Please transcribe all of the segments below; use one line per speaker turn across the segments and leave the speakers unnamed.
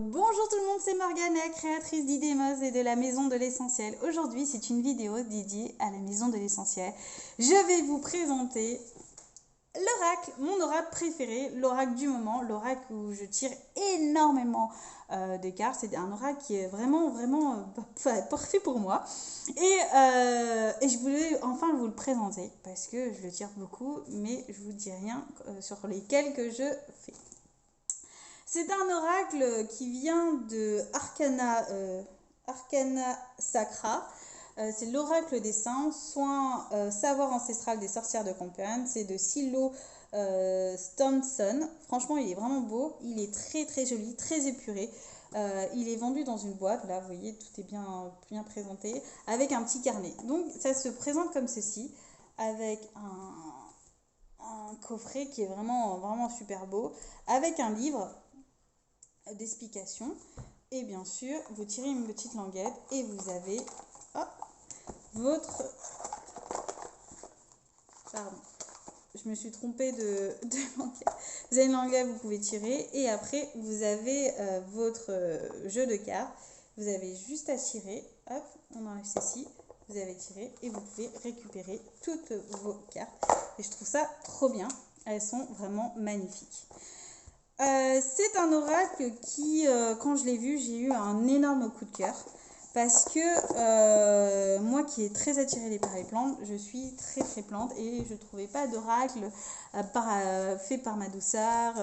Bonjour tout le monde, c'est Morgana, créatrice d'Idemos et de la Maison de l'Essentiel. Aujourd'hui, c'est une vidéo dédiée à la Maison de l'Essentiel. Je vais vous présenter l'oracle, mon oracle préféré, l'oracle du moment, l'oracle où je tire énormément de cartes. C'est un oracle qui est vraiment parfait pour moi. Et je voulais enfin vous le présenter parce que je le tire beaucoup, mais je vous dis rien sur lesquels que je fais. C'est un oracle qui vient de Arcana Sacra. C'est l'oracle des saints, soit savoir ancestral des sorcières de Campagne. C'est de Silo Stonson. Franchement, il est vraiment beau. Il est très joli, très épuré. Il est vendu dans une boîte. Là, vous voyez, tout est bien présenté. Avec un petit carnet. Donc, ça se présente comme ceci. Avec un coffret qui est vraiment super beau. Avec un livre d'explication. Et bien sûr, vous tirez une petite languette et vous avez votre... Pardon, je me suis trompée de languette. Vous avez une languette, vous pouvez tirer. Et après, vous avez votre jeu de cartes. Vous avez juste à tirer. Hop, on enlève ceci. Vous avez tiré et vous pouvez récupérer toutes vos cartes. Et je trouve ça trop bien. Elles sont vraiment magnifiques. C'est un oracle qui, quand je l'ai vu, j'ai eu un énorme coup de cœur. Parce que moi qui est très attirée par les plantes, je suis très plante et je ne trouvais pas d'oracle fait par ma douceur,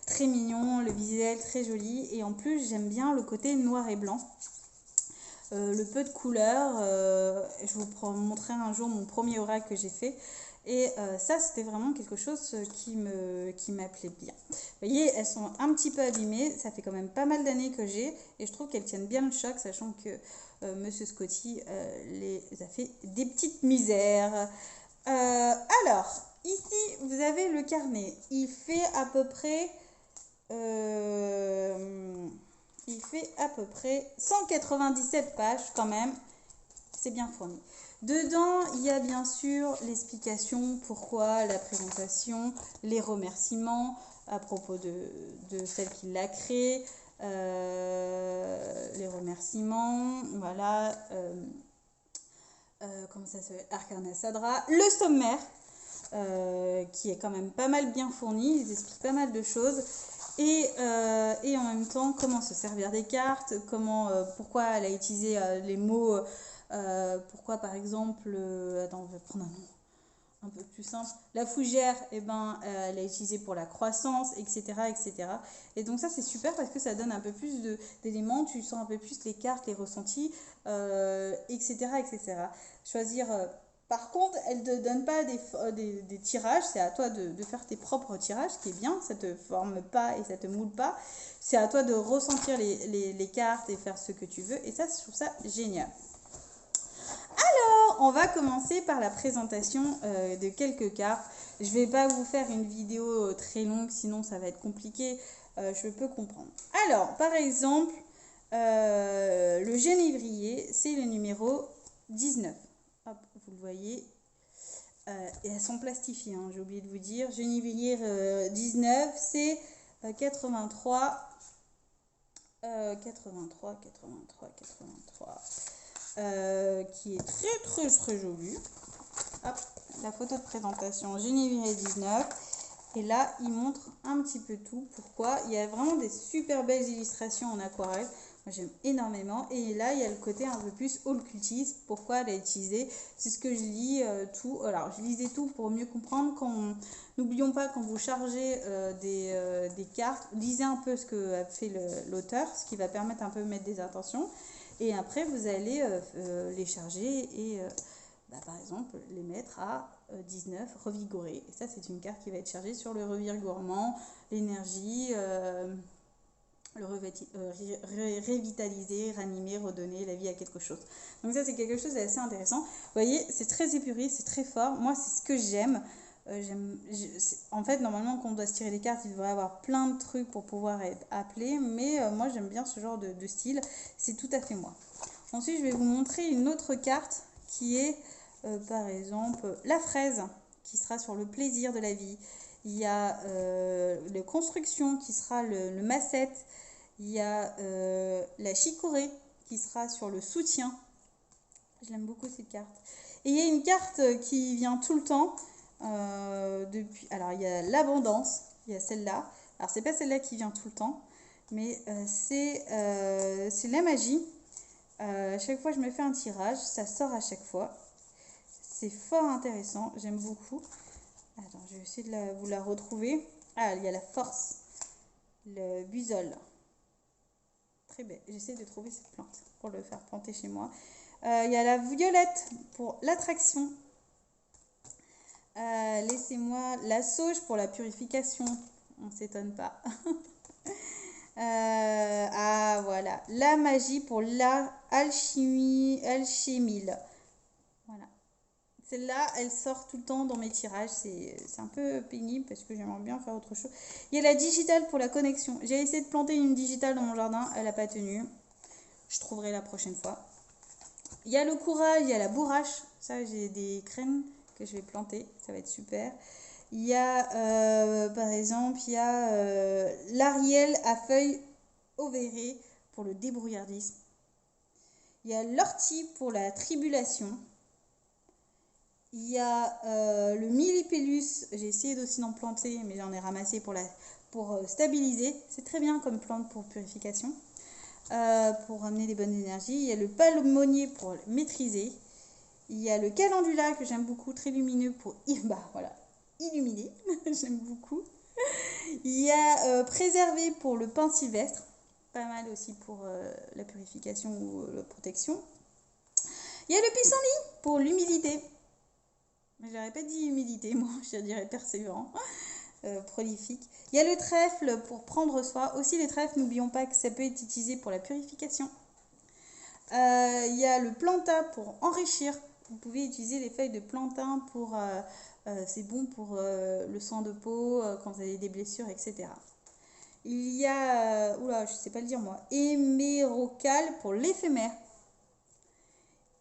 très mignon, le visuel très joli. Et en plus, j'aime bien le côté noir et blanc. Le peu de couleurs, je vous montrerai un jour mon premier oracle que j'ai fait. Et ça, c'était vraiment quelque chose qui m'appelait bien. Vous voyez, elles sont un petit peu abîmées. Ça fait quand même pas mal d'années que j'ai. Et je trouve qu'elles tiennent bien le choc, sachant que Monsieur Scotty les a fait des petites misères. Alors, ici, vous avez le carnet. Il fait à peu près... il fait à peu près 197 pages quand même. C'est bien fourni. Dedans, il y a bien sûr l'explication, pourquoi, la présentation, les remerciements à propos de celle qui l'a créé, les remerciements, voilà, comment ça s'appelle, Arcana Sadra, le sommaire, qui est quand même pas mal bien fourni, ils expliquent pas mal de choses. Et en même temps, comment se servir des cartes, pourquoi elle a utilisé les mots, pourquoi par exemple, attends, on va prendre un nom un peu plus simple, la fougère, elle a utilisé pour la croissance, etc. Et donc ça c'est super parce que ça donne un peu plus d'éléments, tu sens un peu plus les cartes, les ressentis, etc. Choisir... par contre, elle ne te donne pas des tirages, c'est à toi de faire tes propres tirages, ce qui est bien, ça ne te forme pas et ça ne te moule pas. C'est à toi de ressentir les cartes et faire ce que tu veux. Et ça, je trouve ça génial. Alors, on va commencer par la présentation de quelques cartes. Je ne vais pas vous faire une vidéo très longue, sinon ça va être compliqué, je peux comprendre. Alors, par exemple, le genévrier, c'est le numéro 19. Hop, vous le voyez. Et elles sont plastifiées, hein, j'ai oublié de vous dire. Genévrier 19, c'est 83, qui est très joli. Hop, la photo de présentation Genévrier 19. Et là, il montre un petit peu tout. Pourquoi? Il y a vraiment des super belles illustrations en aquarelle. Moi, j'aime énormément. Et là, il y a le côté un peu plus occultiste. Pourquoi elle a utilisé? C'est ce que je lis tout. Alors, je lisais tout pour mieux comprendre. N'oublions pas, quand vous chargez des cartes, lisez un peu ce que a fait l'auteur, ce qui va permettre un peu de mettre des intentions. Et après, vous allez les charger et, par exemple, les mettre à 19, revigoré. Et ça, c'est une carte qui va être chargée sur le revigorement, l'énergie, le revitaliser, ranimer, redonner la vie à quelque chose. Donc ça, c'est quelque chose d'assez intéressant. Vous voyez, c'est très épuré, c'est très fort. Moi, c'est ce que j'aime. En fait, normalement, quand on doit se tirer les cartes, il devrait y avoir plein de trucs pour pouvoir être appelé. Mais moi, j'aime bien ce genre de style. C'est tout à fait moi. Ensuite, je vais vous montrer une autre carte qui est, par exemple, la fraise, qui sera sur le plaisir de la vie. Il y a la construction qui sera le massette Il y a la chicorée qui sera sur le soutien. Je l'aime beaucoup cette carte. Et il y a une carte qui vient tout le temps. Depuis... Alors il y a l'abondance, il y a celle-là. Alors c'est pas celle-là qui vient tout le temps, mais c'est la magie. À chaque fois que je me fais un tirage, ça sort à chaque fois. C'est fort intéressant, j'aime beaucoup. Attends, je vais essayer de vous la retrouver. Ah, il y a la force, le buisol. Très belle. J'essaie de trouver cette plante pour le faire planter chez moi. Il y a la violette pour l'attraction. Laissez-moi la sauge pour la purification. On ne s'étonne pas. Ah, voilà. La magie pour la alchimie. Voilà. Celle-là, elle sort tout le temps dans mes tirages. C'est un peu pénible parce que j'aimerais bien faire autre chose. Il y a la digitale pour la connexion. J'ai essayé de planter une digitale dans mon jardin. Elle n'a pas tenu. Je trouverai la prochaine fois. Il y a le courage, il y a la bourrache. Ça, j'ai des graines que je vais planter. Ça va être super. Il y a, par exemple, il y a l'ariel à feuilles ovérées pour le débrouillardisme. Il y a l'ortie pour la tribulation. Il y a le millipellus, j'ai essayé aussi d'en planter, mais j'en ai ramassé pour stabiliser. C'est très bien comme plante pour purification, pour amener des bonnes énergies. Il y a le palmonier pour maîtriser. Il y a le calendula que j'aime beaucoup, très lumineux pour voilà, illuminer. J'aime beaucoup. Il y a préservé pour le pin sylvestre, pas mal aussi pour la purification ou la protection. Il y a le pissenlit pour l'humilité. Mais j'aurais pas dit humilité, moi, je dirais persévérant, prolifique. Il y a le trèfle pour prendre soin. Aussi, les trèfles, n'oublions pas que ça peut être utilisé pour la purification. Il y a le plantain pour enrichir. Vous pouvez utiliser les feuilles de plantain pour... c'est bon pour le soin de peau, quand vous avez des blessures, etc. Il y a... oula, je sais pas le dire moi. Hémérocal pour l'éphémère.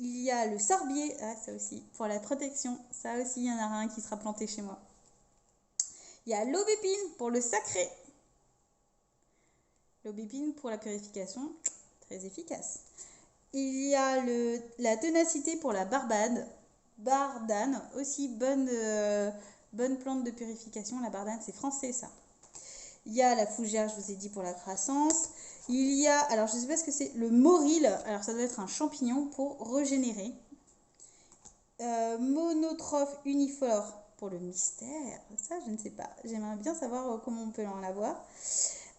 Il y a le sorbier, ça aussi, pour la protection. Ça aussi, il y en a un qui sera planté chez moi. Il y a l'aubépine pour le sacré. L'aubépine pour la purification, très efficace. Il y a la ténacité pour la bardane, aussi bonne plante de purification. La bardane, c'est français ça. Il y a la fougère, je vous ai dit, pour la croissance. Il y a, alors je ne sais pas ce que c'est, le moril. Alors ça doit être un champignon pour régénérer. Monotrophe uniforme pour le mystère. Ça, je ne sais pas. J'aimerais bien savoir comment on peut en avoir.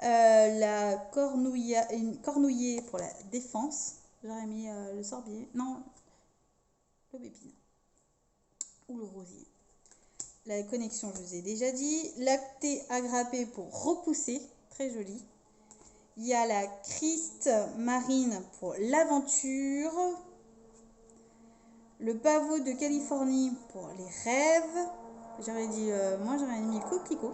La cornouiller pour la défense. J'aurais mis le sorbier. Non, l'aubépine. Ou le rosier. La connexion, je vous ai déjà dit. Lacté aggrappé pour repousser. Très joli. Il y a la Christ marine pour l'aventure. Le pavot de Californie pour les rêves. J'aurais dit, moi j'aurais mis le coquelicot.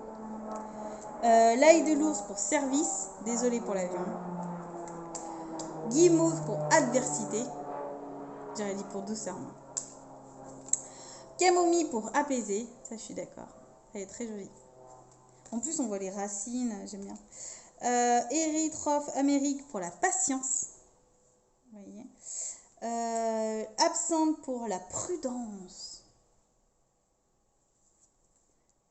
L'ail de l'ours pour service. Désolé pour l'avion. Guimauve pour adversité. J'aurais dit pour douceur. Camomille pour apaiser. Ça, je suis d'accord. Elle est très jolie. En plus, on voit les racines. J'aime bien. Érytrophe amérique pour la patience. Vous voyez. Absinthe pour la prudence.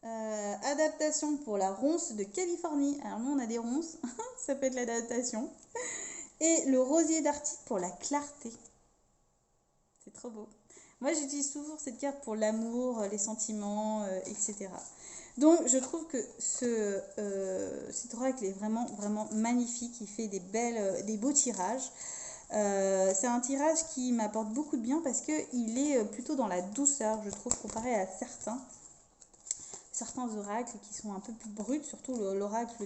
Adaptation pour la ronce de Californie. Alors nous on a des ronces, ça peut être l'adaptation. Et le rosier d'Arctique pour la clarté. C'est trop beau. Moi j'utilise toujours cette carte pour l'amour, les sentiments, etc. Donc je trouve que cet oracle est vraiment, vraiment magnifique. Il fait des beaux tirages. C'est un tirage qui m'apporte beaucoup de bien parce qu'il est plutôt dans la douceur, je trouve, comparé à certains oracles qui sont un peu plus bruts, surtout l'oracle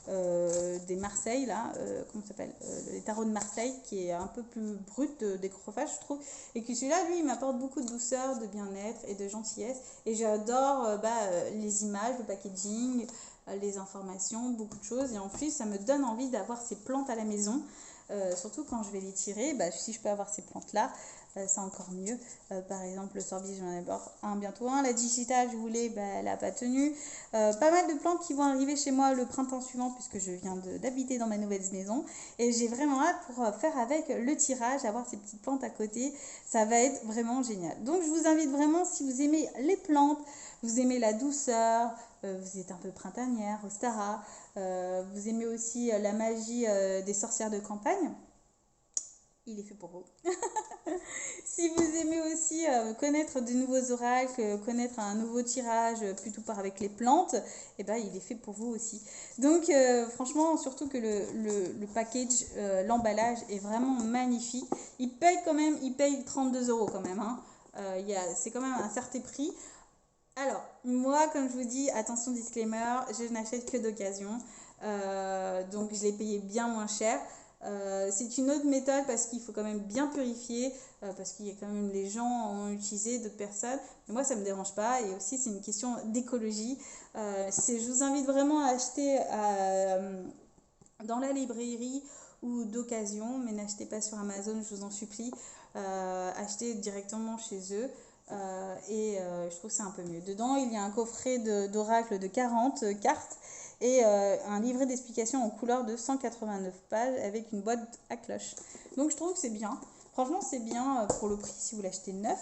des Marseille, là, comment ça s'appelle, les tarots de Marseille, qui est un peu plus brut de décrochage, je trouve, et que celui-là, lui, il m'apporte beaucoup de douceur, de bien-être et de gentillesse, et j'adore les images, le packaging, les informations, beaucoup de choses. Et en plus, ça me donne envie d'avoir ces plantes à la maison. Surtout quand je vais les tirer, si je peux avoir ces plantes-là, c'est encore mieux. Par exemple, le sorbis, j'en ai bientôt un. La digitale, je voulais, elle n'a pas tenu. Pas mal de plantes qui vont arriver chez moi le printemps suivant, puisque je viens d'habiter dans ma nouvelle maison. Et j'ai vraiment hâte pour faire avec le tirage, avoir ces petites plantes à côté. Ça va être vraiment génial. Donc, je vous invite vraiment, si vous aimez les plantes, vous aimez la douceur, vous êtes un peu printanière, Ostara, vous aimez aussi la magie des sorcières de campagne, il est fait pour vous. Si vous aimez aussi connaître de nouveaux oracles, connaître un nouveau tirage plutôt par avec les plantes, il est fait pour vous aussi. Donc franchement, surtout que le package, l'emballage est vraiment magnifique. Il paye 32 € quand même. Hein. C'est quand même un certain prix. Alors, moi, comme je vous dis, attention disclaimer, je n'achète que d'occasion. Donc, je l'ai payé bien moins cher. C'est une autre méthode parce qu'il faut quand même bien purifier, parce qu'il y a quand même les gens ont utilisé, d'autres personnes. Mais moi, ça ne me dérange pas. Et aussi, c'est une question d'écologie. Je vous invite vraiment à acheter dans la librairie ou d'occasion, mais n'achetez pas sur Amazon, je vous en supplie. Achetez directement chez eux. Je trouve que c'est un peu mieux. Dedans, il y a un coffret d'oracle de 40 cartes et un livret d'explications en couleur de 189 pages avec une boîte à cloche. Donc je trouve que c'est bien. Franchement, c'est bien pour le prix si vous l'achetez neuf.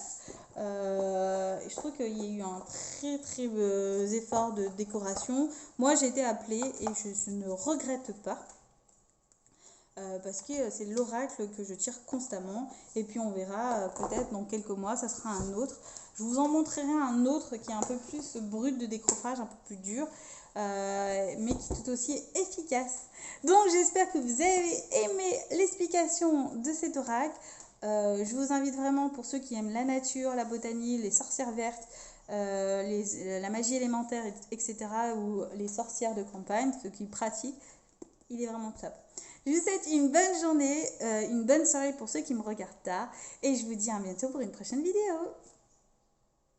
Je trouve qu'il y a eu un très très effort de décoration. Moi, j'ai été appelée et je ne regrette pas. Parce que c'est l'oracle que je tire constamment et puis on verra peut-être dans quelques mois ça sera un autre. Je vous en montrerai un autre qui est un peu plus brut de décoffrage, un peu plus dur, mais qui est tout aussi efficace. Donc j'espère que vous avez aimé l'explication de cet oracle. Je vous invite vraiment, pour ceux qui aiment la nature, la botanie, les sorcières vertes, la magie élémentaire, etc., ou les sorcières de campagne, ceux qui pratiquent, il est vraiment top. Je vous souhaite une bonne journée, une bonne soirée pour ceux qui me regardent tard, et je vous dis à bientôt pour une prochaine vidéo.